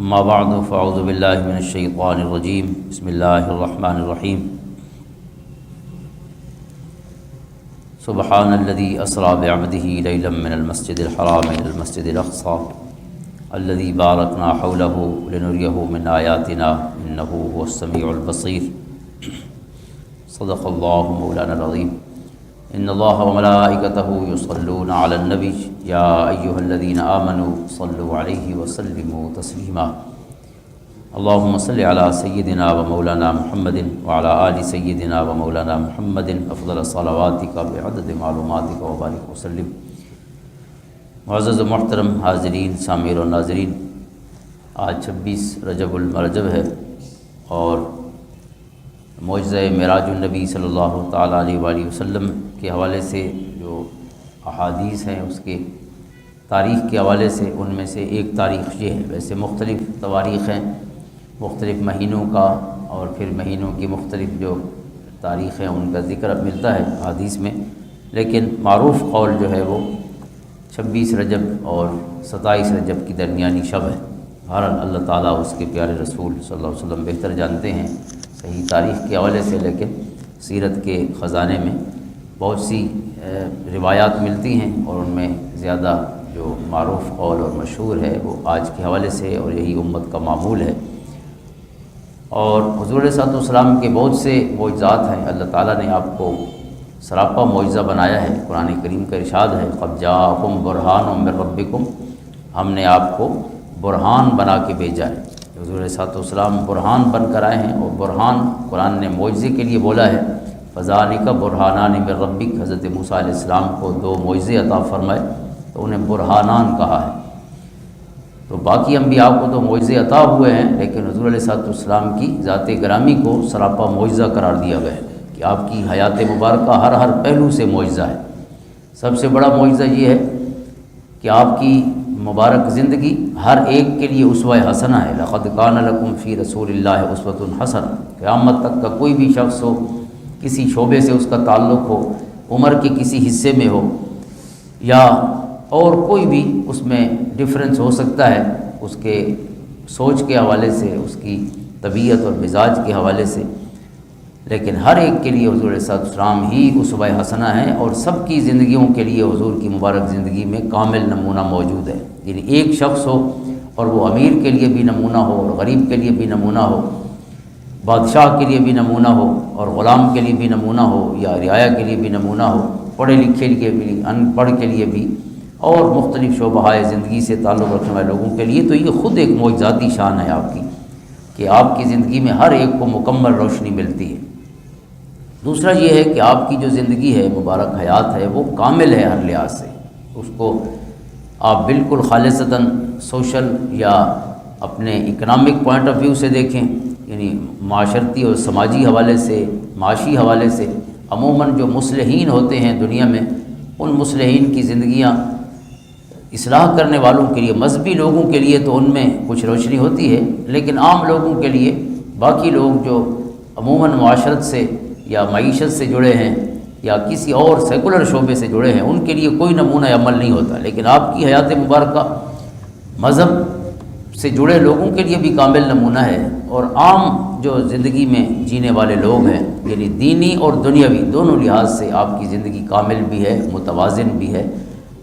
اما بعد فاعوذ باللہ من الشیطان الرجیم بسم اللہ الرحمن الرحیم سبحان الذی اسری بعبدہ لیلا من المسجد الحرام الى المسجد الاقصى الذی بارکنا حولہ لنریہ من آیاتنا انہ هو السمیع البصیر صدق اللہ مولانا العظیم ان اللہ وملائکتہ یصلون علی النبی یا ایہا الذین آمنوا صلوا علیہ وسلموا تسلیما اللہم صل علی سیدنا و مولانا محمد وعلی آل سیدنا و مولانا محمد افضل صلواتک بعدد معلوماتک و بارک وسلم۔ معزز و محترم حاضرین، سامعین و ناظرین، آج 26 رجب المرجب ہے اور معجزہ معراج النبی صلی اللہ تعالیٰ علیہ وآلہ وسلم کے حوالے سے جو احادیث ہیں اس کے تاریخ کے حوالے سے ان میں سے ایک تاریخ یہ ہے۔ ویسے مختلف تواریخ ہیں، مختلف مہینوں کا اور پھر مہینوں کی مختلف جو تاریخ ہیں ان کا ذکر اب ملتا ہے حدیث میں، لیکن معروف قول جو ہے وہ 26 رجب اور 27 رجب کی درمیانی شب ہے۔ بہرحال اللہ تعالیٰ اس کے پیارے رسول صلی اللہ علیہ وسلم بہتر جانتے ہیں صحیح تاریخ کے حوالے سے، لیکن سیرت کے خزانے میں بہت سی روایات ملتی ہیں اور ان میں زیادہ جو معروف قول اور مشہور ہے وہ آج کے حوالے سے اور یہی امت کا معمول ہے۔ اور حضور صلی اللہ علیہ وسلم کے بہت سے معجزات ہیں، اللہ تعالیٰ نے آپ کو سراپا معجزہ بنایا ہے۔ قرآن کریم کا ارشاد ہے قد جاءکم برہان من ربکم، ہم نے آپ کو برہان بنا کے بھیجا ہے۔ حضور علیہ السلام برہان بن کر آئے ہیں، اور برہان قرآن نے معجزے کے لیے بولا ہے۔ فذالک برہانان من ربک، حضرت موسیٰ علیہ السلام کو 2 معجزے عطا فرمائے تو انہیں برہانان کہا ہے۔ تو باقی انبیاء کو تو معجزے عطا ہوئے ہیں، لیکن حضور علیہ السلام کی ذات گرامی کو سراپا معجزہ قرار دیا گیا ہے کہ آپ کی حیات مبارکہ ہر پہلو سے معجزہ ہے۔ سب سے بڑا معجزہ یہ ہے کہ آپ کی مبارک زندگی ہر ایک کے لیے اسوہ حسنہ ہے۔ لقد کان لکم فی رسول اللہ اسوۃ حسنہ، قیامت تک کا کوئی بھی شخص ہو، کسی شعبے سے اس کا تعلق ہو، عمر کے کسی حصے میں ہو یا اور کوئی بھی اس میں ڈفرینس ہو سکتا ہے، اس کے سوچ کے حوالے سے، اس کی طبیعت اور مزاج کے حوالے سے، لیکن ہر ایک کے لیے حضور علیہ السلام ہی اسوہ حسنہ ہیں، اور سب کی زندگیوں کے لیے حضور کی مبارک زندگی میں کامل نمونہ موجود ہے۔ یعنی ایک شخص ہو اور وہ امیر کے لیے بھی نمونہ ہو، اور غریب کے لیے بھی نمونہ ہو، بادشاہ کے لیے بھی نمونہ ہو، اور غلام کے لیے بھی نمونہ ہو، یا رعایا کے لیے بھی نمونہ ہو، پڑھے لکھے کے لیے بھی، ان پڑھ کے لیے بھی، اور مختلف شعبہ زندگی سے تعلق رکھنے والے لوگوں کے لیے۔ تو یہ خود ایک معجزاتی شان ہے آپ کی کہ آپ کی زندگی میں ہر ایک کو مکمل روشنی ملتی ہے۔ دوسرا یہ ہے کہ آپ کی جو زندگی ہے، مبارک حیات ہے، وہ کامل ہے ہر لحاظ سے۔ اس کو آپ بالکل خالصتاً سوشل یا اپنے اکنامک پوائنٹ آف ویو سے دیکھیں، یعنی معاشرتی اور سماجی حوالے سے، معاشی حوالے سے، عموماً جو مصلحین ہوتے ہیں دنیا میں، ان مصلحین کی زندگیاں اصلاح کرنے والوں کے لیے، مذہبی لوگوں کے لیے تو ان میں کچھ روشنی ہوتی ہے، لیکن عام لوگوں کے لیے، باقی لوگ جو عموماً معاشرت سے یا معیشت سے جڑے ہیں یا کسی اور سیکولر شعبے سے جڑے ہیں، ان کے لیے کوئی نمونہ عمل نہیں ہوتا، لیکن آپ کی حیات مبارکہ مذہب سے جڑے لوگوں کے لیے بھی کامل نمونہ ہے، اور عام جو زندگی میں جینے والے لوگ ہیں، یعنی دینی اور دنیاوی دونوں لحاظ سے آپ کی زندگی کامل بھی ہے، متوازن بھی ہے،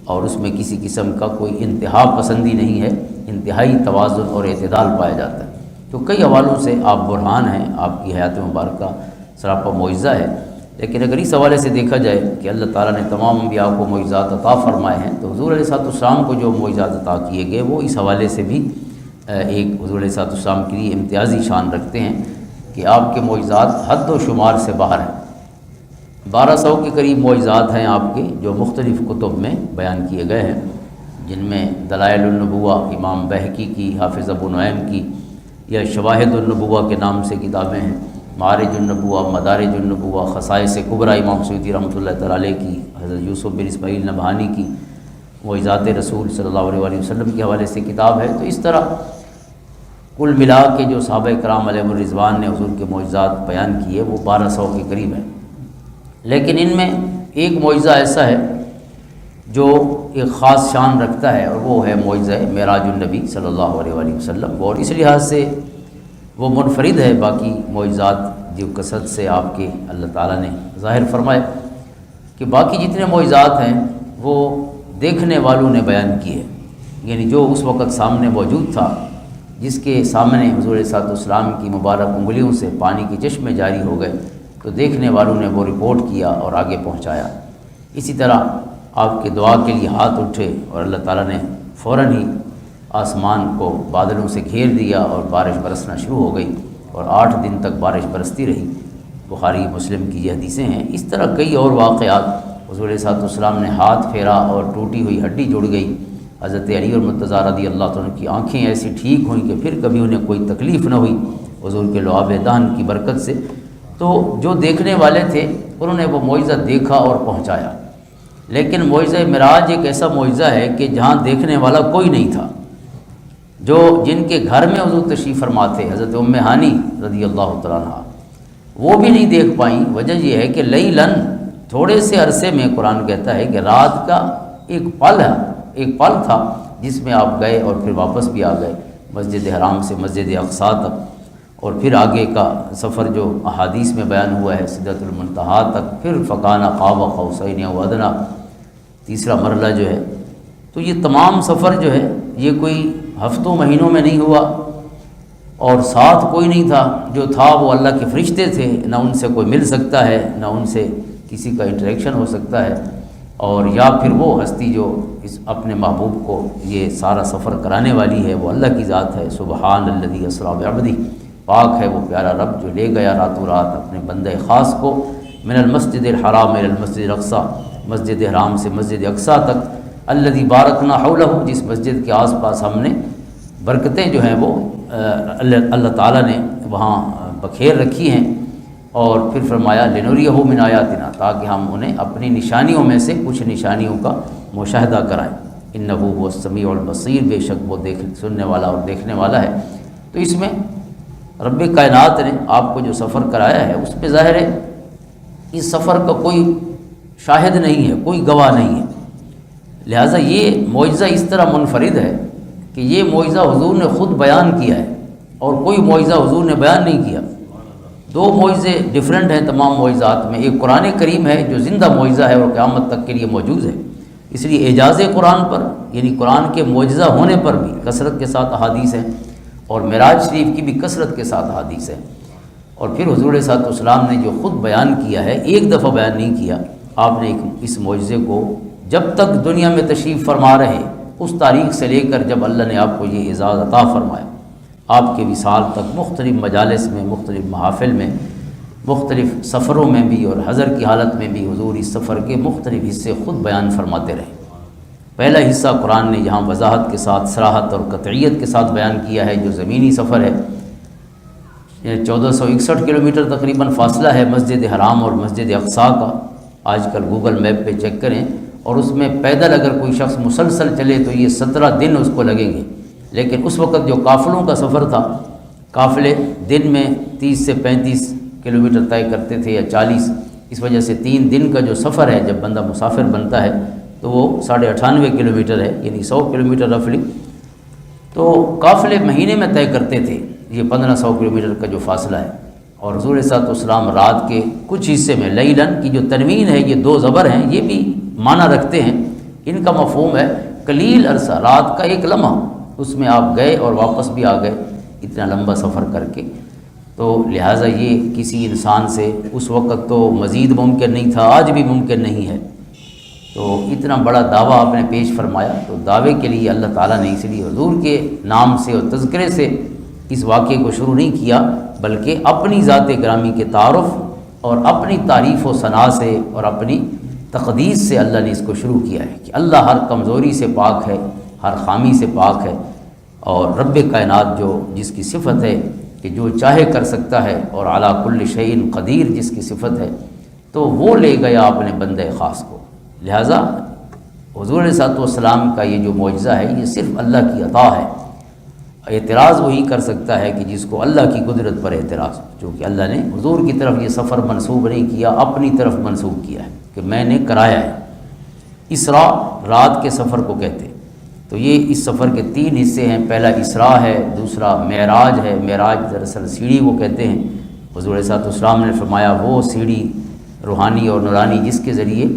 اور اس میں کسی قسم کا کوئی انتہا پسندی نہیں ہے، انتہائی توازن اور اعتدال پایا جاتا ہے۔ تو کئی حوالوں سے آپ برہان ہیں، آپ کی حیات مبارکہ سراپا معجزہ ہے۔ لیکن اگر اس حوالے سے دیکھا جائے کہ اللہ تعالیٰ نے تمام انبیاء کو معجزات عطا فرمائے ہیں، تو حضور علیہ السلام کو جو معجزات عطا کیے گئے وہ اس حوالے سے بھی ایک حضور علیہ السلام کے لیے امتیازی شان رکھتے ہیں کہ آپ کے معجزات حد و شمار سے باہر ہیں۔ 1200 کے قریب معجزات ہیں آپ کے، جو مختلف کتب میں بیان کیے گئے ہیں، جن میں دلائل النبوہ امام بہقی کی، حافظ ابو نعیم کی، یا شواہد النبوہ کے نام سے کتابیں ہیں، معارج النبوہ، مدارج النبوہ، خصائص کبریٰ امام سیوطی رحمۃ اللہ تعالیٰ علیہ کی، حضرت یوسف بن اسماعیل نبہانی کی معجزات رسول صلی اللہ علیہ وآلہ وسلم کے حوالے سے کتاب ہے۔ تو اس طرح کل ملا کے جو صحابہ کرام علیہم الرضوان نے حضور کے معجزات بیان کیے وہ 1200 کے قریب ہیں، لیکن ان میں ایک معجزہ ایسا ہے جو ایک خاص شان رکھتا ہے، اور وہ ہے معجزہ معراج النبی صلی اللہ علیہ وآلہ وسلم، اور اس لحاظ سے وہ منفرد ہے باقی معجزات جو کثرت سے آپ کے اللہ تعالیٰ نے ظاہر فرمائے، کہ باقی جتنے معجزات ہیں وہ دیکھنے والوں نے بیان کیے، یعنی جو اس وقت سامنے موجود تھا، جس کے سامنے حضور صلی اللہ علیہ وسلم کی مبارک انگلیوں سے پانی کے چشمے جاری ہو گئے، تو دیکھنے والوں نے وہ رپورٹ کیا اور آگے پہنچایا۔ اسی طرح آپ کے دعا کے لیے ہاتھ اٹھے اور اللہ تعالیٰ نے فوراً ہی آسمان کو بادلوں سے گھیر دیا اور بارش برسنا شروع ہو گئی، اور 8 دن تک بارش برستی رہی۔ بخاری مسلم کی یہ حدیثیں ہیں۔ اس طرح کئی اور واقعات، حضور صلی اللہ علیہ وسلم نے ہاتھ پھیرا اور ٹوٹی ہوئی ہڈی جڑ گئی، حضرت علی اور مرتضیٰ رضی اللہ عنہ کی آنکھیں ایسی ٹھیک ہوئیں کہ پھر کبھی انہیں کوئی تکلیف نہ ہوئی حضور کے لعاب دہن کی برکت سے۔ تو جو دیکھنے والے تھے انہوں نے وہ معجزہ دیکھا اور پہنچایا، لیکن معجزہ معراج ایک ایسا معجزہ ہے کہ جہاں دیکھنے والا کوئی نہیں تھا۔ جن کے گھر میں حضور تشریف فرما تھے، حضرت ام ہانی رضی اللہ تعالیٰ عنہ، وہ بھی نہیں دیکھ پائیں۔ وجہ یہ ہے کہ لیلن، تھوڑے سے عرصے میں قرآن کہتا ہے کہ رات کا ایک پل تھا جس میں آپ گئے اور پھر واپس بھی آ گئے مسجد حرام سے مسجد اقصیٰ تک، اور پھر آگے کا سفر جو احادیث میں بیان ہوا ہے سدرۃ المنتہا تک، پھر فکان قاب قوسین او ادنیٰ، تیسرا مرحلہ جو ہے۔ تو یہ تمام سفر جو ہے یہ کوئی ہفتوں مہینوں میں نہیں ہوا، اور ساتھ کوئی نہیں تھا، جو تھا وہ اللہ کے فرشتے تھے، نہ ان سے کوئی مل سکتا ہے، نہ ان سے کسی کا انٹریکشن ہو سکتا ہے، اور یا پھر وہ ہستی جو اپنے محبوب کو یہ سارا سفر کرانے والی ہے وہ اللہ کی ذات ہے۔ سبحان الذی اسریٰ بعبدہ، پاک ہے وہ پیارا رب جو لے گیا راتوں رات اپنے بندہ خاص کو من المسجد الحرام الی المسجد الاقصیٰ، مسجد حرام سے مسجد اقصیٰ تک، الذی بارکنا حولہ، جس مسجد کے آس پاس ہم نے برکتیں جو ہیں وہ اللہ تعالیٰ نے وہاں بکھیر رکھی ہیں، اور پھر فرمایا لنریہ من آیاتنا، تاکہ ہم انہیں اپنی نشانیوں میں سے کچھ نشانیوں کا مشاہدہ کرائیں۔ انہ هو السمیع البصیر، بے شک وہ سننے والا اور دیکھنے والا ہے۔ تو اس میں رب کائنات نے آپ کو جو سفر کرایا ہے اس پہ ظاہر ہے اس سفر کا کوئی شاہد نہیں ہے، کوئی گواہ نہیں ہے، لہٰذا یہ معجزہ اس طرح منفرد ہے کہ یہ معجزہ حضور نے خود بیان کیا ہے، اور کوئی معجزہ حضور نے بیان نہیں کیا۔ 2 معجزے ڈیفرنٹ ہیں تمام معجزات میں، ایک قرآن کریم ہے جو زندہ معجزہ ہے اور قیامت تک کے لیے موجود ہے، اس لیے اعجاز قرآن پر، یعنی قرآن کے معجزہ ہونے پر بھی کثرت کے ساتھ احادیث ہیں، اور معراج شریف کی بھی کثرت کے ساتھ احادیث ہیں۔ اور پھر حضور صلی اللہ علیہ وسلم نے جو خود بیان کیا ہے، ایک دفعہ بیان نہیں کیا، آپ نے اس معجزے کو جب تک دنیا میں تشریف فرما رہے اس تاریخ سے لے کر جب اللہ نے آپ کو یہ اعزاز عطا فرمایا، آپ کے وصال تک مختلف مجالس میں، مختلف محافل میں، مختلف سفروں میں بھی اور حضر کی حالت میں بھی حضور اس سفر کے مختلف حصے خود بیان فرماتے رہے۔ پہلا حصہ قرآن نے یہاں وضاحت کے ساتھ، صراحت اور قطعیت کے ساتھ بیان کیا ہے، جو زمینی سفر ہے، 1461 کلومیٹر تقریباً فاصلہ ہے مسجد حرام اور مسجد اقصیٰ کا۔ آج کل گوگل میپ پہ چیک کریں، اور اس میں پیدل اگر کوئی شخص مسلسل چلے تو یہ 17 دن اس کو لگیں گے، لیکن اس وقت جو قافلوں کا سفر تھا، قافلے دن میں 30 سے 35 کلومیٹر طے کرتے تھے یا 40، اس وجہ سے 3 دن کا جو سفر ہے جب بندہ مسافر بنتا ہے تو وہ 98.5 کلومیٹر ہے، یعنی 100 کلومیٹر رفلی۔ تو قافلے مہینے میں طے کرتے تھے یہ 1500 کلومیٹر کا جو فاصلہ ہے، اور حضور صلی اللہ علیہ وسلم رات کے کچھ حصے میں، لیلن کی جو تنوین ہے، یہ 2 زبر ہیں، یہ بھی معنی رکھتے ہیں، ان کا مفہوم ہے قلیل عرصہ، رات کا ایک لمحہ، اس میں آپ گئے اور واپس بھی آ گئے اتنا لمبا سفر کر کے۔ تو لہٰذا یہ کسی انسان سے اس وقت تو مزید ممکن نہیں تھا، آج بھی ممکن نہیں ہے۔ تو اتنا بڑا دعویٰ آپ نے پیش فرمایا، تو دعوے کے لیے اللہ تعالیٰ نے اس لیے حضور کے نام سے اور تذکرے سے اس واقعے کو شروع نہیں کیا، بلکہ اپنی ذات گرامی کے تعارف اور اپنی تعریف و ثنا سے اور اپنی تقدیس سے اللہ نے اس کو شروع کیا ہے کہ اللہ ہر کمزوری سے پاک ہے، ہر خامی سے پاک ہے، اور رب کائنات جو جس کی صفت ہے کہ جو چاہے کر سکتا ہے، اور علی کل شیء قدیر جس کی صفت ہے، تو وہ لے گیا اپنے بندے خاص کو۔ لہٰذا حضور صلی اللہ علیہ وسلم کا یہ جو معجزہ ہے یہ صرف اللہ کی عطا ہے۔ اعتراض وہی کر سکتا ہے کہ جس کو اللہ کی قدرت پر اعتراض، چونکہ اللہ نے حضور کی طرف یہ سفر منسوب نہیں کیا، اپنی طرف منسوب کیا ہے کہ میں نے کرایا ہے۔ اسراء رات کے سفر کو کہتے ہیں۔ تو یہ اس سفر کے 3 حصے ہیں، پہلا اسراء ہے، دوسرا معراج ہے۔ معراج دراصل سیڑھی وہ کہتے ہیں، حضور صلی اللہ علیہ وسلم نے فرمایا وہ سیڑھی روحانی اور نورانی جس کے ذریعے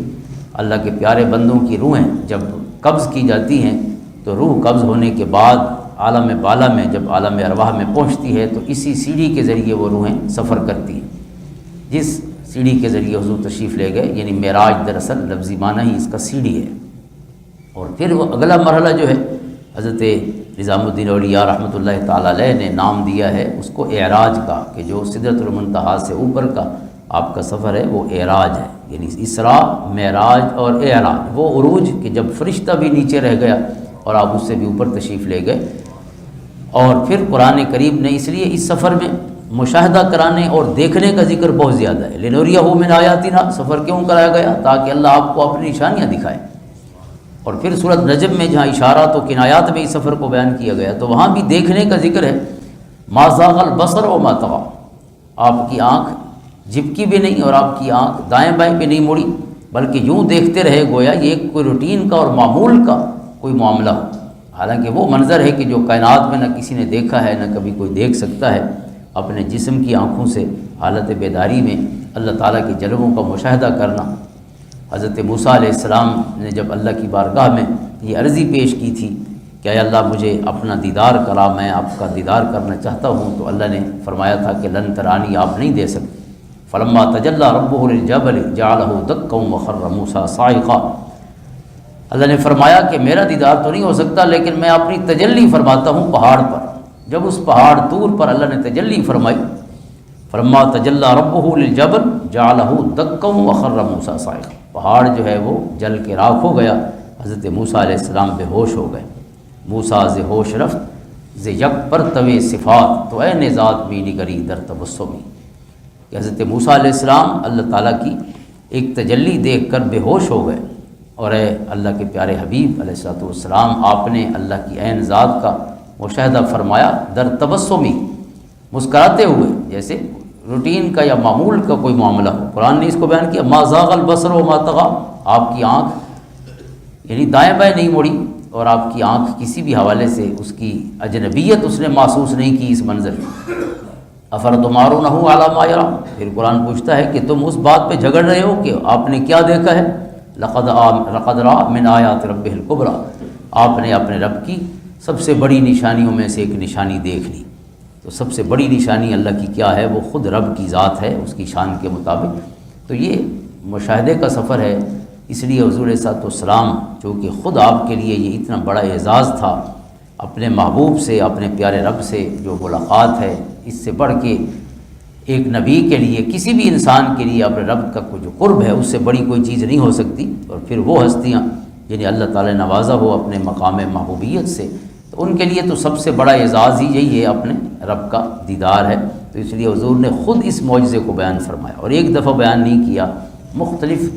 اللہ کے پیارے بندوں کی روحیں جب قبض کی جاتی ہیں تو روح قبض ہونے کے بعد عالم بالا میں جب عالم ارواح میں پہنچتی ہے تو اسی سیڑھی کے ذریعے وہ روحیں سفر کرتی ہیں، جس سیڑھی کے ذریعے حضور تشریف لے گئے، یعنی معراج دراصل لفظی معنی ہی اس کا سیڑھی ہے۔ اور پھر وہ اگلا مرحلہ جو ہے حضرت نظام الدین اولیاء رحمۃ اللہ تعالی علیہ نے نام دیا ہے اس کو اعراج کا، کہ جو سدرۃ المنتہا سے اوپر کا آپ کا سفر ہے وہ اعراج ہے، یعنی اسراء، معراج اور اعراج، وہ عروج کہ جب فرشتہ بھی نیچے رہ گیا اور آپ اس سے بھی اوپر تشریف لے گئے۔ اور پھر قرآن کریم نے اس لیے اس سفر میں مشاہدہ کرانے اور دیکھنے کا ذکر بہت زیادہ ہے۔ لنوریہ من آیاتنا، سفر کیوں کرایا گیا؟ تاکہ اللہ آپ کو اپنی نشانیاں دکھائے۔ اور پھر سورۃ نجم میں جہاں اشارات و کنایات میں اس سفر کو بیان کیا گیا تو وہاں بھی دیکھنے کا ذکر ہے۔ ما زاغ البصر وما طغى، آپ کی آنکھ جھپکی بھی نہیں اور آپ کی آنکھ دائیں بائیں بھی نہیں مڑی، بلکہ یوں دیکھتے رہے گویا یہ کوئی روٹین کا اور معمول کا کوئی معاملہ ہو۔ حالانکہ وہ منظر ہے کہ جو کائنات میں نہ کسی نے دیکھا ہے نہ کبھی کوئی دیکھ سکتا ہے، اپنے جسم کی آنکھوں سے حالت بیداری میں اللہ تعالیٰ کے جلووں کا مشاہدہ کرنا۔ حضرت موسیٰ علیہ السلام نے جب اللہ کی بارگاہ میں یہ عرضی پیش کی تھی کہ اے اللہ مجھے اپنا دیدار کرا، میں آپ کا دیدار کرنا چاہتا ہوں، تو اللہ نے فرمایا تھا کہ لن ترانی، آپ نہیں دے سکتے۔ فلما تجلی ربہ للجبل جعلہ دکا وخر موسیٰ صاعقا، اللہ نے فرمایا کہ میرا دیدار تو نہیں ہو سکتا لیکن میں اپنی تجلی فرماتا ہوں پہاڑ پر۔ جب اس پہاڑ طور پر اللہ نے تجلی فرمائی، فلما تجلی ربہ للجبل جعلہ دکا وخر موسیٰ صاعقا، پہاڑ جو ہے وہ جل کے راکھ ہو گیا، حضرت موسیٰ علیہ السلام بے ہوش ہو گئے۔ موسیٰ ز ہوش رفت ز یک پر طوِ صفات، تو اے ذات می نگری در تبسمی، کہ حضرت موسیٰ علیہ السلام اللہ تعالیٰ کی ایک تجلی دیکھ کر بے ہوش ہو گئے، اور اے اللہ کے پیارے حبیب علیہ الصلوۃ والسلام، آپ نے اللہ کی عین ذات کا مشاہدہ فرمایا در تبسمی، مسکراتے ہوئے، جیسے روٹین کا یا معمول کا کوئی معاملہ ہو۔ قرآن نے اس کو بیان کیا ما زاغ البصر وما طغى، آپ کی آنکھ یعنی دائیں بائیں نہیں مڑی، اور آپ کی آنکھ کسی بھی حوالے سے اس کی اجنبیت اس نے محسوس نہیں کی اس منظر میں۔ افرتمارونہ علی ما یری، پھر قرآن پوچھتا ہے کہ تم اس بات پہ جھگڑ رہے ہو کہ آپ نے کیا دیکھا ہے؟ لقد رأى من آیات ربہ الکبریٰ، آپ نے اپنے رب کی سب سے بڑی نشانیوں میں سے ایک نشانی دیکھ لی۔ تو سب سے بڑی نشانی اللہ کی کیا ہے؟ وہ خود رب کی ذات ہے اس کی شان کے مطابق۔ تو یہ مشاہدے کا سفر ہے، اس لیے حضور صلی اللہ علیہ وسلم چونکہ خود آپ کے لیے یہ اتنا بڑا اعزاز تھا، اپنے محبوب سے، اپنے پیارے رب سے جو ملاقات ہے، اس سے بڑھ کے ایک نبی کے لیے، کسی بھی انسان کے لیے اپنے رب کا جو قرب ہے اس سے بڑی کوئی چیز نہیں ہو سکتی۔ اور پھر وہ ہستیاں جنہیں اللہ تعالی نوازا ہو اپنے مقام محبوبیت سے، تو ان کے لیے تو سب سے بڑا اعزاز ہی یہی ہے، اپنے رب کا دیدار ہے۔ تو اس لیے حضور نے خود اس معجزے کو بیان فرمایا، اور ایک دفعہ بیان نہیں کیا، مختلف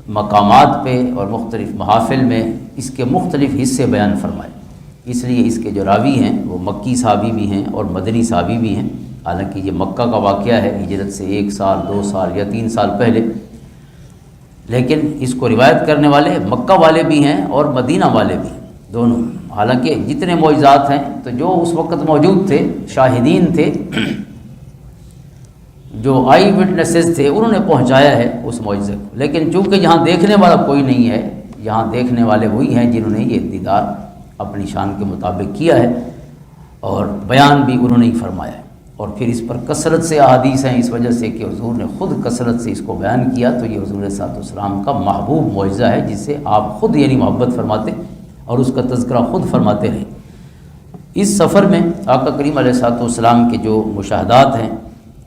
مقامات پہ اور مختلف محافل میں اس کے مختلف حصے بیان فرمائے۔ اس لیے اس کے جو راوی ہیں وہ مکی صحابی بھی ہیں اور مدنی صحابی بھی ہیں، حالانکہ یہ مکہ کا واقعہ ہے، ہجرت سے 1 سال 2 سال یا 3 سال پہلے، لیکن اس کو روایت کرنے والے مکہ والے بھی ہیں اور مدینہ والے بھی ہیں، دونوں۔ حالانکہ جتنے معجزات ہیں تو جو اس وقت موجود تھے، شاہدین تھے، جو آئی وٹنسز تھے، انہوں نے پہنچایا ہے اس معجزے کو، لیکن چونکہ یہاں دیکھنے والا کوئی نہیں ہے، یہاں دیکھنے والے وہی ہیں جنہوں نے یہ دیدار اپنی شان کے مطابق کیا ہے، اور بیان بھی انہوں نے ہی فرمایا ہے۔ اور پھر اس پر کثرت سے احادیث ہیں، اس وجہ سے کہ حضور نے خود کثرت سے اس کو بیان کیا، تو یہ حضور صلی اللہ علیہ وسلم کا محبوب معجزہ ہے جس سے آپ خود یعنی محبت فرماتے اور اس کا تذکرہ خود فرماتے رہے۔ اس سفر میں آقا کریم علیہ الصلوۃ والسلام کے جو مشاہدات ہیں،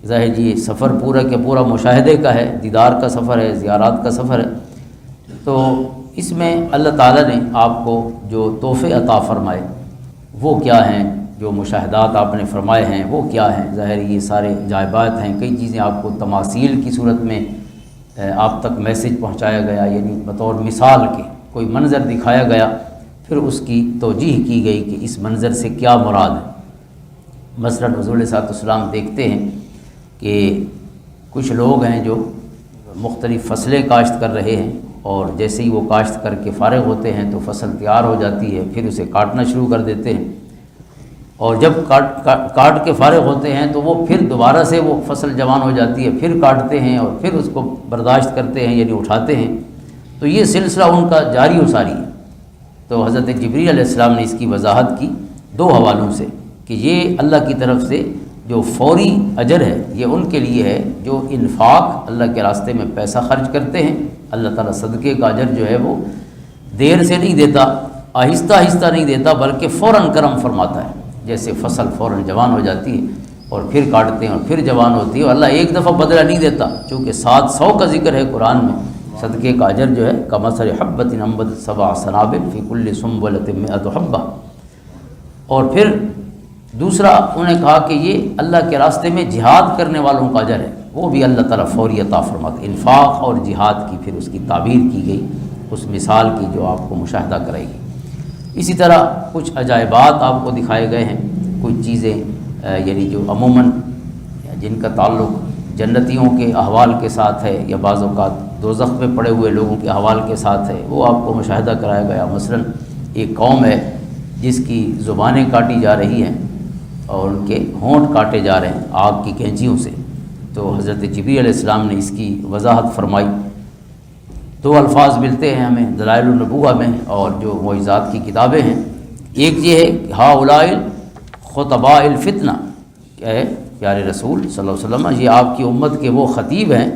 ظاہر جی یہ سفر پورا کے پورا مشاہدے کا ہے، دیدار کا سفر ہے، زیارات کا سفر ہے، تو اس میں اللہ تعالیٰ نے آپ کو جو تحفے عطا فرمائے وہ کیا ہیں، جو مشاہدات آپ نے فرمائے ہیں وہ کیا ہیں؟ ظاہر یہ سارے جائبات ہیں، کئی چیزیں آپ کو تماثیل کی صورت میں آپ تک میسج پہنچایا گیا، یعنی بطور مثال کے کوئی منظر دکھایا گیا، پھر اس کی توجیہ کی گئی کہ اس منظر سے کیا مراد ہے۔ مثلاً حضور صلی اللہ علیہ وسلم دیکھتے ہیں کہ کچھ لوگ ہیں جو مختلف فصلیں کاشت کر رہے ہیں، اور جیسے ہی وہ کاشت کر کے فارغ ہوتے ہیں تو فصل تیار ہو جاتی ہے، پھر اسے کاٹنا شروع کر دیتے ہیں، اور جب کاٹ کے فارغ ہوتے ہیں تو وہ پھر دوبارہ سے وہ فصل جوان ہو جاتی ہے، پھر کاٹتے ہیں اور پھر اس کو برداشت کرتے ہیں، یعنی اٹھاتے ہیں۔ تو یہ سلسلہ ان کا جاری و ساری ہے۔ تو حضرت جبریل علیہ السلام نے اس کی وضاحت کی دو حوالوں سے کہ یہ اللہ کی طرف سے جو فوری اجر ہے یہ ان کے لیے ہے جو انفاق اللہ کے راستے میں پیسہ خرچ کرتے ہیں۔ اللہ تعالیٰ صدقے کا اجر جو ہے وہ دیر سے نہیں دیتا، آہستہ آہستہ نہیں دیتا، بلکہ فوراً کرم فرماتا ہے۔ جیسے فصل فوراً جوان ہو جاتی ہے اور پھر کاٹتے ہیں اور پھر جوان ہوتی ہے، اور اللہ ایک دفعہ بدلہ نہیں دیتا، چونکہ 700 کا ذکر ہے قرآن میں۔ صدقے کا اجر جو ہے کمثل حبۃ انبتت سبع سنابل فی کل سنبلۃ مئۃ حبہ۔ اور پھر دوسرا انہوں نے کہا کہ یہ اللہ کے راستے میں جہاد کرنے والوں کا اجر ہے، وہ بھی اللہ تعالیٰ فوری عطا فرماتا ہے۔ انفاق اور جہاد کی پھر اس کی تعبیر کی گئی اس مثال کی جو آپ کو مشاہدہ کرائے گی۔ اسی طرح کچھ عجائبات آپ کو دکھائے گئے ہیں، کچھ چیزیں یعنی جو عموماً جن کا تعلق جنتیوں کے احوال کے ساتھ ہے یا بعض اوقات دوزخ میں پڑے ہوئے لوگوں کے احوال کے ساتھ ہے، وہ آپ کو مشاہدہ کرایا گیا۔ مثلاً ایک قوم ہے جس کی زبانیں کاٹی جا رہی ہیں اور ان کے ہونٹ کاٹے جا رہے ہیں آگ کی کینچیوں سے۔ تو حضرت جبریل علیہ السلام نے اس کی وضاحت فرمائی۔ دو الفاظ ملتے ہیں ہمیں دلائل النبوہ میں اور جو معجزات کی کتابیں ہیں، ایک یہ ہے کہ ہؤلاء خطباء الفتنہ، کیا ہے پیارے رسول صلی اللہ علیہ وسلم، یہ آپ کی امت کے وہ خطیب ہیں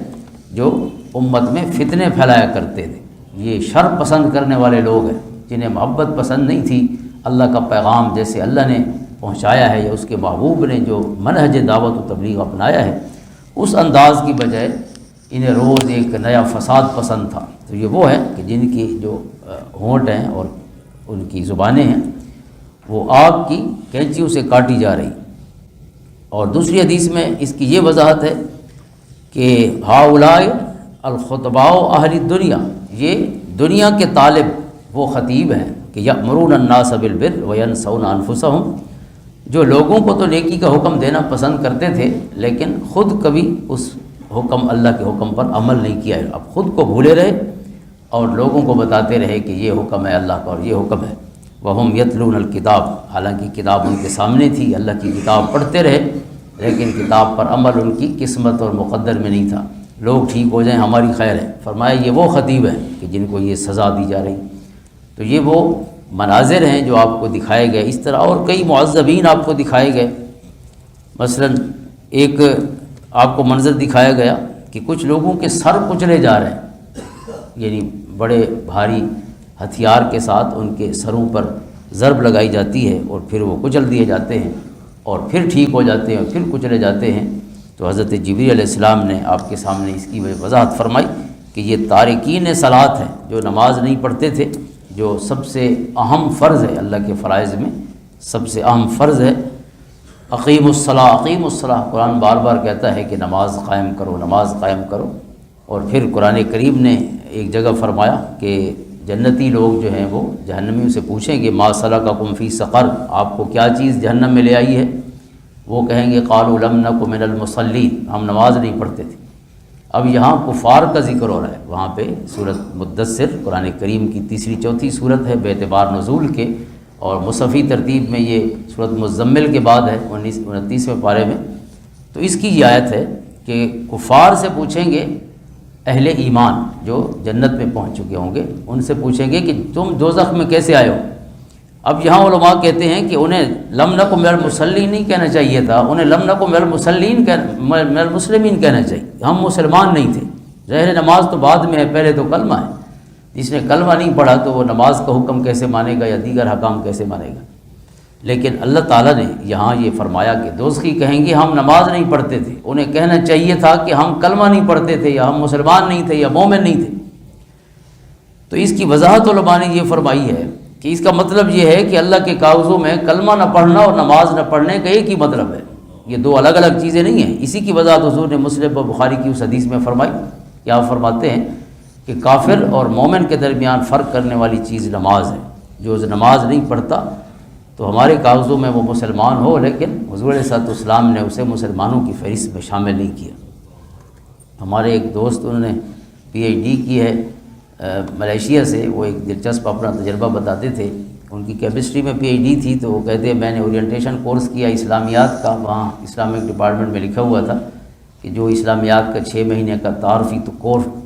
جو امت میں فتنے پھیلایا کرتے تھے۔ یہ شر پسند کرنے والے لوگ ہیں جنہیں محبت پسند نہیں تھی، اللہ کا پیغام جیسے اللہ نے پہنچایا ہے یا اس کے محبوب نے جو منہج دعوت و تبلیغ اپنایا ہے اس انداز کی بجائے انہیں روز ایک نیا فساد پسند تھا۔ تو یہ وہ ہے کہ جن کی جو ہونٹ ہیں اور ان کی زبانیں ہیں وہ آگ کی کینچیوں سے کاٹی جا رہی۔ اور دوسری حدیث میں اس کی یہ وضاحت ہے کہ ہؤلاء الخطباء اہل الدنیا، یہ دنیا کے طالب وہ خطیب ہیں کہ یأمرون الناس بالبر وینسون انفسہم، جو لوگوں کو تو نیکی کا حکم دینا پسند کرتے تھے لیکن خود کبھی اس حکم اللہ کے حکم پر عمل نہیں کیا ہے، اب خود کو بھولے رہے اور لوگوں کو بتاتے رہے کہ یہ حکم ہے اللہ کا اور یہ حکم ہے۔ وہم یتلون الکتاب، حالانکہ کتاب ان کے سامنے تھی، اللہ کی کتاب پڑھتے رہے لیکن کتاب پر عمل ان کی قسمت اور مقدر میں نہیں تھا۔ لوگ ٹھیک ہو جائیں ہماری خیر ہے، فرمایا یہ وہ خطیب ہیں کہ جن کو یہ سزا دی جا رہی۔ تو یہ وہ مناظر ہیں جو آپ کو دکھائے گئے۔ اس طرح اور کئی معذبین آپ کو دکھائے گئے۔ مثلا ایک آپ کو منظر دکھایا گیا کہ کچھ لوگوں کے سر کچلے جا رہے ہیں، یعنی بڑے بھاری ہتھیار کے ساتھ ان کے سروں پر ضرب لگائی جاتی ہے اور پھر وہ کچل دیے جاتے ہیں اور پھر ٹھیک ہو جاتے ہیں اور پھر کچلے جاتے ہیں۔ تو حضرت جبریل علیہ السلام نے آپ کے سامنے اس کی وضاحت فرمائی کہ یہ تارکین صلاۃ ہیں، جو نماز نہیں پڑھتے تھے، جو سب سے اہم فرض ہے اللہ کے فرائض میں سب سے اہم فرض ہے۔ اقیم الصلاۃ، اقیم الصلاۃ، قرآن بار بار کہتا ہے کہ نماز قائم کرو، نماز قائم کرو۔ اور پھر قرآن کریم نے ایک جگہ فرمایا کہ جنتی لوگ جو ہیں وہ جہنمیوں سے پوچھیں گے ما سلککم فی سقر، آپ کو کیا چیز جہنم میں لے آئی ہے؟ وہ کہیں گے قالوا لم نک من المصلین، ہم نماز نہیں پڑھتے تھے۔ اب یہاں کفار کا ذکر ہو رہا ہے، وہاں پہ سورۃ مدثر قرآن کریم کی تیسری چوتھی سورت ہے بے اعتبار نزول کے، اور مصحفی ترتیب میں یہ سورۃ مزمل کے بعد ہے 29ویں پارے میں۔ تو اس کی یہ آیت ہے کہ کفار سے پوچھیں گے اہل ایمان جو جنت میں پہنچ چکے ہوں گے، ان سے پوچھیں گے کہ تم دوزخ میں کیسے آئے ہو؟ اب یہاں علماء کہتے ہیں کہ انہیں لم نک من المصلین نہیں کہنا چاہیے تھا، انہیں لم نک من المصلین من المسلمین کہنا چاہیے، ہم مسلمان نہیں تھے۔ ظاہر نماز تو بعد میں ہے، پہلے تو کلمہ ہے۔ جس نے کلمہ نہیں پڑھا تو وہ نماز کا حکم کیسے مانے گا یا دیگر حکام کیسے مانے گا؟ لیکن اللہ تعالیٰ نے یہاں یہ فرمایا کہ دوزخی کہیں گے ہم نماز نہیں پڑھتے تھے، انہیں کہنا چاہیے تھا کہ ہم کلمہ نہیں پڑھتے تھے یا ہم مسلمان نہیں تھے یا مومن نہیں تھے۔ تو اس کی وضاحت علماء نے یہ فرمائی ہے کہ اس کا مطلب یہ ہے کہ اللہ کے کاغذوں میں کلمہ نہ پڑھنا اور نماز نہ پڑھنے کا ایک ہی مطلب ہے، یہ دو الگ الگ چیزیں نہیں ہیں۔ اسی کی وضاحت حضور نے مسلم و بخاری کی اس حدیث میں فرمائی کہ آپ فرماتے ہیں کہ کافر اور مومن کے درمیان فرق کرنے والی چیز نماز ہے۔ جو نماز نہیں پڑھتا تو ہمارے کاغذوں میں وہ مسلمان ہو لیکن حضور علیہ الصلوۃ والسلام نے اسے مسلمانوں کی فہرست میں شامل نہیں کیا۔ ہمارے ایک دوست انہوں نے پی ایچ ڈی کی ہے ملیشیا سے، وہ ایک دلچسپ اپنا تجربہ بتاتے تھے. ان کی کیمسٹری میں پی ایچ ڈی تھی، تو وہ کہتے ہیں میں نے اورینٹیشن کورس کیا اسلامیات کا، وہاں اسلامک ڈپارٹمنٹ میں لکھا ہوا تھا کہ جو اسلامیات کا 6 مہینے کا تعارفی تو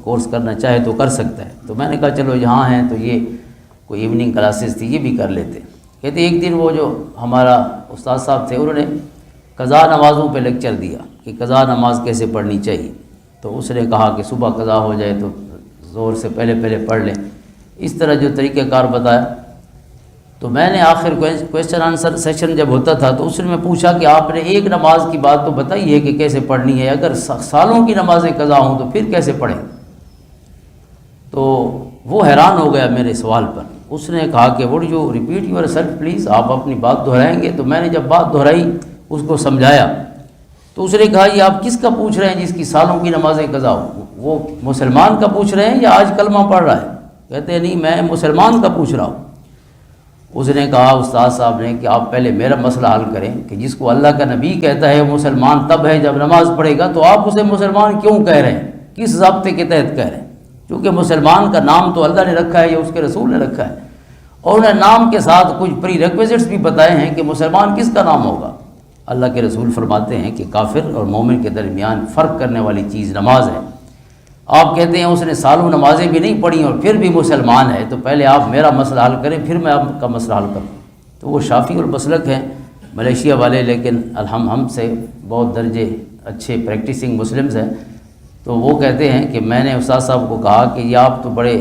کورس کرنا چاہے تو کر سکتا ہے. تو میں نے کہا چلو یہاں ہیں تو یہ کوئی ایوننگ کلاسز تھی، یہ بھی کر لیتے. کہتے ایک دن وہ جو ہمارا استاد صاحب تھے انہوں نے قضا نمازوں پہ لیکچر دیا کہ قضا نماز کیسے پڑھنی چاہیے. تو اس نے کہا کہ صبح قضا ہو جائے تو زور سے پہلے پڑھ لیں، اس طرح جو طریقہ کار بتایا. تو میں نے آخر کویسچن آنسر سیشن جب ہوتا تھا تو اس نے میں پوچھا کہ آپ نے ایک نماز کی بات تو بتائی ہے کہ کیسے پڑھنی ہے، اگر سالوں کی نمازیں قضا ہوں تو پھر کیسے پڑھیں؟ تو وہ حیران ہو گیا میرے سوال پر. اس نے کہا کہ would you repeat your self please, آپ اپنی بات دہرائیں گے؟ تو میں نے جب بات دہرائی اس کو سمجھایا تو اس نے کہا یہ آپ کس کا پوچھ رہے ہیں جس کی سالوں کی نمازیں قضا ہوں؟ وہ مسلمان کا پوچھ رہے ہیں یا آج کلمہ پڑھ رہا ہے؟ کہتے ہیں نہیں میں مسلمان کا پوچھ رہا ہوں. اس نے کہا استاد صاحب نے کہ آپ پہلے میرا مسئلہ حل کریں کہ جس کو اللہ کا نبی کہتا ہے مسلمان تب ہے جب نماز پڑھے گا، تو آپ اسے مسلمان کیوں کہہ رہے ہیں؟ کس ضابطے کے تحت کہہ رہے ہیں؟ کیونکہ مسلمان کا نام تو اللہ نے رکھا ہے یا اس کے رسول نے رکھا ہے، اور انہیں نام کے ساتھ کچھ پری ریکویزٹس بھی بتائے ہیں کہ مسلمان کس کا نام ہوگا. اللہ کے رسول فرماتے ہیں کہ کافر اور مومن کے درمیان فرق کرنے والی چیز نماز ہے. آپ کہتے ہیں اس نے سالوں نمازیں بھی نہیں پڑھی اور پھر بھی مسلمان ہے، تو پہلے آپ میرا مسئلہ حل کریں پھر میں آپ کا مسئلہ حل کروں. تو وہ شافعی المسلک ہیں ملیشیا والے، لیکن ہم سے بہت درجے اچھے پریکٹسنگ مسلمز ہیں. تو وہ کہتے ہیں کہ میں نے استاد صاحب کو کہا کہ یہ آپ تو بڑے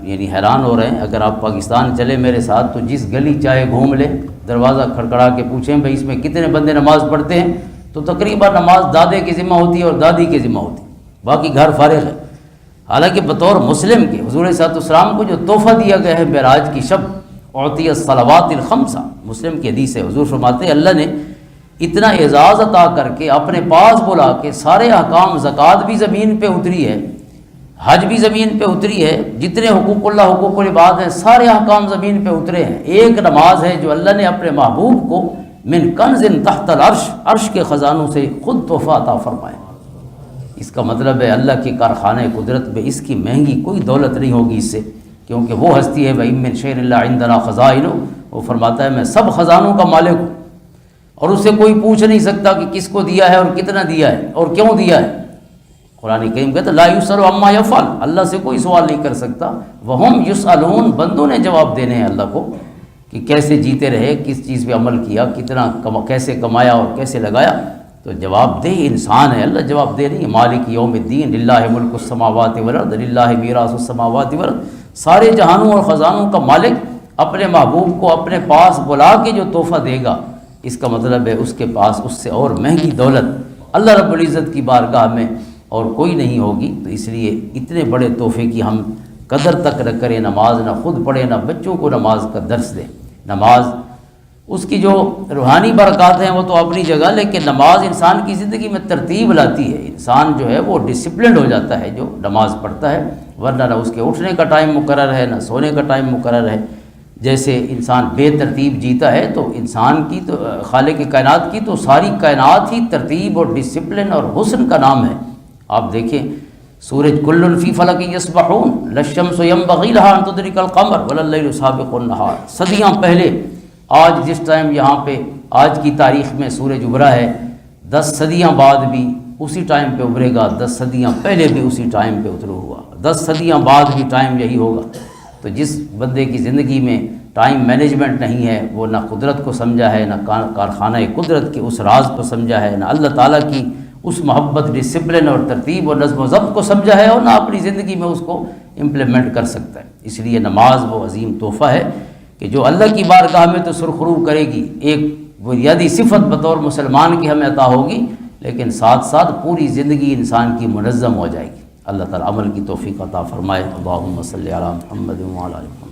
یعنی حیران ہو رہے ہیں، اگر آپ پاکستان چلے میرے ساتھ تو جس گلی چاہے گھوم لیں، دروازہ کھڑکڑا کے پوچھیں بھئی اس میں کتنے بندے نماز پڑھتے ہیں، تو تقریباً نماز دادے کی ذمہ ہوتی ہے اور دادی کی ذمہ ہوتی ہے، باقی گھر فارغ ہے. حالانکہ بطور مسلم کے حضور صلی اللہ علیہ وسلم کو جو تحفہ دیا گیا ہے معراج کی شب، اعطی الصلوات الخمسہ، مسلم کی حدیث ہے، حضور فرماتے ہیں اللہ نے اتنا اعزاز عطا کر کے اپنے پاس بلا کے سارے احکام، زکوٰۃ بھی زمین پہ اتری ہے، حج بھی زمین پہ اتری ہے، جتنے حقوق اللہ حقوق العباد ہیں سارے احکام زمین پہ اترے ہیں. ایک نماز ہے جو اللہ نے اپنے محبوب کو من کنز تحت العرش، عرش کے خزانوں سے خود تحفہ عطا فرمایا. اس کا مطلب ہے اللہ کے کارخانہ قدرت میں اس کی مہنگی کوئی دولت نہیں ہوگی اس سے، کیونکہ وہ ہستی ہے وَإِن مِّن شَيْءٍ إِلَّا عِندَنَا خَزَائِنُهُ، وہ فرماتا ہے میں سب خزانوں کا مالک ہوں، اور اس سے کوئی پوچھ نہیں سکتا کہ کس کو دیا ہے اور کتنا دیا ہے اور کیوں دیا ہے. قرآن کریم کہتا ہے لا یسأل عما یفعل، اللہ سے کوئی سوال نہیں کر سکتا. وہم یسألون، بندوں نے جواب دینے ہیں اللہ کو کہ کیسے جیتے رہے، کس چیز پہ عمل کیا، کتنا کیسے کمایا اور کیسے لگایا. تو جواب دہ انسان ہے، اللہ جواب دہ نہیں ہے. مالک یوم الدین، للہ ملک السماوات والارض للہ میراث السماوات والارض، سارے جہانوں اور خزانوں کا مالک اپنے محبوب کو اپنے پاس بلا کے جو تحفہ دے گا، اس کا مطلب ہے اس کے پاس اس سے اور مہنگی دولت اللہ رب العزت کی بارگاہ میں اور کوئی نہیں ہوگی. تو اس لیے اتنے بڑے تحفے کی ہم قدر تک نہ کریں، نماز نہ خود پڑھیں نہ بچوں کو نماز کا درس دیں. نماز اس کی جو روحانی برکات ہیں وہ تو اپنی جگہ، لیکن نماز انسان کی زندگی میں ترتیب لاتی ہے. انسان جو ہے وہ ڈسپلنڈ ہو جاتا ہے جو نماز پڑھتا ہے، ورنہ نہ اس کے اٹھنے کا ٹائم مقرر ہے نہ سونے کا ٹائم مقرر ہے. جیسے انسان بے ترتیب جیتا ہے تو انسان کی تو خالق کائنات کی تو ساری کائنات ہی ترتیب اور ڈسپلن اور حسن کا نام ہے. آپ دیکھیں سورج کل فی فلک یسبحون لا الشمس ينبغي لها ان تدرك القمر ولا الليل سابق النهار. صدیاں پہلے آج جس ٹائم یہاں پہ آج کی تاریخ میں سورج ابھرا ہے، 10 صدیاں بعد بھی اسی ٹائم پہ ابھرے گا، 10 صدیاں پہلے بھی اسی ٹائم پہ اترا ہوا، 10 صدیاں بعد بھی ٹائم یہی ہوگا. تو جس بندے کی زندگی میں ٹائم مینجمنٹ نہیں ہے، وہ نہ قدرت کو سمجھا ہے، نہ کارخانہ قدرت کے اس راز کو سمجھا ہے، نہ اللہ تعالیٰ کی اس محبت، ڈسپلن اور ترتیب اور نظم و ضبط کو سمجھا ہے، اور نہ اپنی زندگی میں اس کو امپلیمنٹ کر سکتا ہے. اس لیے نماز وہ عظیم تحفہ ہے کہ جو اللہ کی بارگاہ میں تو سرخرو کرے گی، ایک بنیادی صفت بطور مسلمان کی ہمیں عطا ہوگی، لیکن ساتھ ساتھ پوری زندگی انسان کی منظم ہو جائے گی. اللہ تعالیٰ عمل کی توفیق عطا فرمائے. اللہم صلی علی محمد وعلی آل محمد.